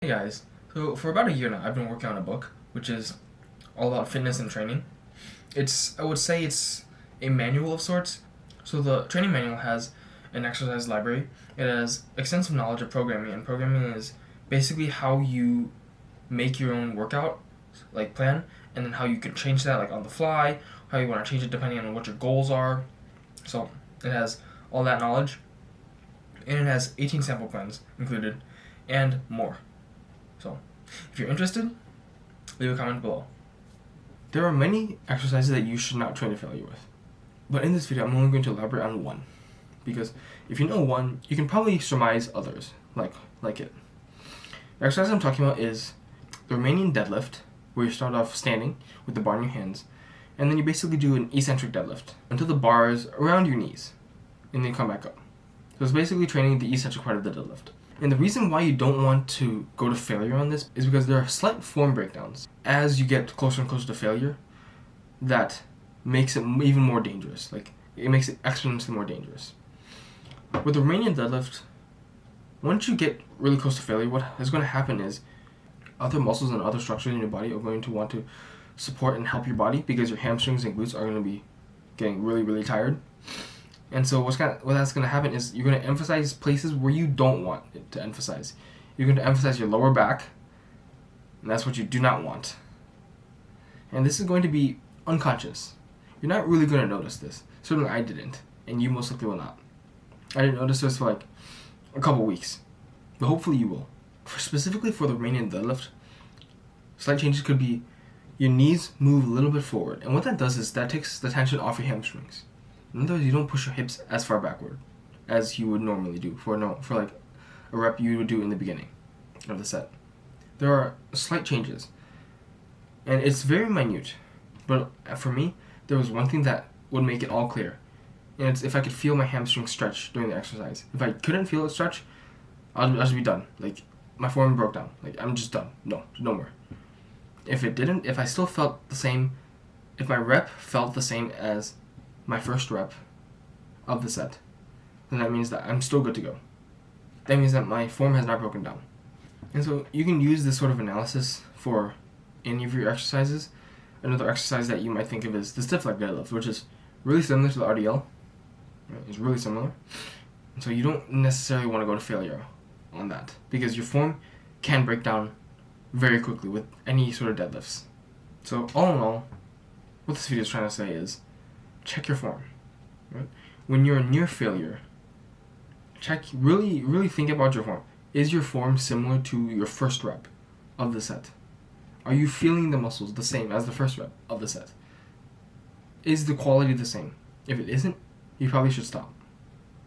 Hey guys, so for about a year now, I've been working on a book which is all about fitness and training. I would say it's a manual of sorts. So the training manual has an exercise library. It has extensive knowledge of programming, and programming is basically how you make your own workout like plan, and then how you can change that like on the fly, how you want to change it depending on what your goals are. So it has all that knowledge, and it has 18 sample plans included, and more. So, if you're interested, leave a comment below. There are many exercises that you should not train to failure with. But in this video, I'm only going to elaborate on one. Because if you know one, you can probably surmise others like it. The exercise I'm talking about is the Romanian deadlift, where you start off standing with the bar in your hands, and then you basically do an eccentric deadlift until the bar is around your knees, and then you come back up. So it's basically training the eccentric part of the deadlift. And the reason why you don't want to go to failure on this is because there are slight form breakdowns as you get closer and closer to failure that makes it even more dangerous. Like, it makes it exponentially more dangerous. With the Romanian deadlift, once you get really close to failure, what is going to happen is other muscles and other structures in your body are going to want to support and help your body because your hamstrings and glutes are going to be getting really, really tired. And so what that's going to happen is you're going to emphasize places where you don't want it to emphasize. You're going to emphasize your lower back, and that's what you do not want. And this is going to be unconscious. You're not really going to notice this. Certainly I didn't, and you most likely will not. I didn't notice this for like a couple weeks, but hopefully you will. Specifically for the Romanian deadlift, slight changes could be your knees move a little bit forward, and what that does is that takes the tension off your hamstrings. In other words, you don't push your hips as far backward as you would normally do for like a rep you would do in the beginning of the set. There are slight changes, and it's very minute. But for me, there was one thing that would make it all clear, and it's if I could feel my hamstring stretch during the exercise. If I couldn't feel it stretch, I'll just be done. Like, my forearm broke down. Like, I'm just done. No more. If it didn't, if I still felt the same, if my rep felt the same as my first rep of the set, then that means that I'm still good to go. That means that my form has not broken down. And so you can use this sort of analysis for any of your exercises. Another exercise that you might think of is the stiff leg deadlift, which is really similar to the RDL. Right? It's really similar. And so you don't necessarily want to go to failure on that because your form can break down very quickly with any sort of deadlifts. So all in all, what this video is trying to say is check your form. Right? When you're near failure, really think about your form. Is your form similar to your first rep of the set? Are you feeling the muscles the same as the first rep of the set? Is the quality the same? If it isn't, you probably should stop.